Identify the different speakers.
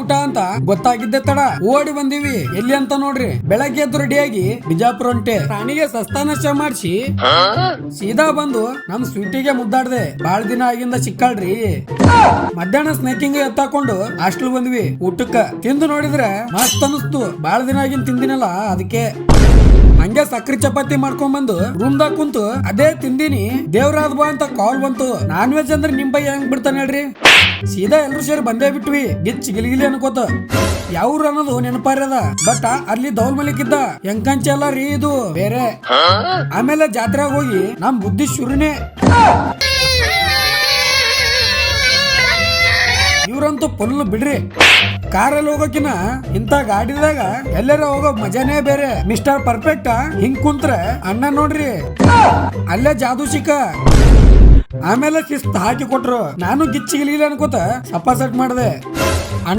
Speaker 1: ಊಟ ಅಂತ ಗೊತ್ತಾಗಿದ್ದೆ ತಡ ಓಡಿ ಬಂದಿವಿ. ಎಲ್ಲಿ ಅಂತ ನೋಡ್ರಿ, ಬೆಳಗ್ಗೆ ಎದ್ದು ರೆಡಿಯಾಗಿ ಬಿಜಾಪುರ ಹೊಂಟೆ. ರಾಣಿಗೆ ಸಸ್ತಾನಶ ಮಾಡಿಸಿ ಸೀದಾ ಬಂದು ನಮ್ ಸ್ವೀಟಿಗೆ ಮುದ್ದಾಡ್ದೆ. ಬಾಳ ದಿನ ಆಗಿಂದ ಸಿಕ್ಕಾಳ್ರಿ. ಮಧ್ಯಾಹ್ನ ಸ್ನೇಕಿಂಗ್ ಎತ್ತಾಕೊಂಡು ಹಾಸ್ಟೆಲ್ ಬಂದ್ವಿ. ಊಟಕ್ಕ ತಿಂದು ನೋಡಿದ್ರೆ ಮಸ್ತ್ ಅನಿಸ್ತು. ಬಾಳ ದಿನ ಆಗಿನ್ ತಿಂದಿನಲ್ಲ ಅದಕ್ಕೆ. ಹಂಗೆ ಸಕ್ರಿ ಚಪಾತಿ ಮಾಡ್ಕೊಂಡ್ ಬಂದು ರೂಮ್ದಾಗ ಕುಂತು ಅದೇ ತಿಂದಿನಿ. ದೇವ್ರಾದ್ ಬಾ ಅಂತ ಕಾಲ್ ಬಂತು. ನಾನ್ ವೆಜ್ ಅಂದ್ರೆ ನಿಮ್ ಬೈ ಹೆಂಗ್ ಬಿಡ್ತಾನೆ ಹೇಳ್ರಿ. ಸೀದಾ ಎಲ್ರು ಸೇರಿ ಬಂದೇ ಬಿಟ್ವಿ. ಗಿಚ್ ಗಿಲಿಗಿಲಿ ಅನ್ಕೋತ ಯಾವ್ರು ಅನ್ನೋದು ನೆನಪಾರ್ಯದ. ಬಟ್ ಅಲ್ಲಿ ದೌಲ್ ಮಲಿಕ್ ಇದ್ದ. ಎಂಕಂಚ ಅಲ್ಲ ರೀ ಇದು ಬೇರೆ. ಆಮೇಲೆ ಜಾತ್ರೆಗೆ ಹೋಗಿ ನಮ್ ಬುದ್ಧಿ ಶುರುನೇ. ಇವ್ರಂತೂ ಫುಲ್ ಬಿಡ್ರಿ. ಕಾರಲ್ಲಿ ಹೋಗೋಕಿನ ಇಂತ ಗಾಡಿದಾಗ ಎಲ್ಲರ ಹೋಗೋ ಮಜಾನೇ ಬೇರೆ. ಮಿಸ್ಟರ್ ಪರ್ಫೆಕ್ಟ್ ಹಿಂಗ್ ಕುಂತ್ರೆ ಅಣ್ಣ ನೋಡ್ರಿ ಅಲ್ಲೇ ಜಾದೂ ಸಿಕ್ಕ. ಆಮೇಲೆ ಶಿಸ್ತ್ ಹಾಕಿ ಕೊಟ್ರು. ನಾನು ಗಿಚ್ಚಿಗಿಲಿಲ್ಲ ಅನ್ಕೋತ ಸಪ್ಪ ಸೆಟ್ ಮಾಡ್ದೆ.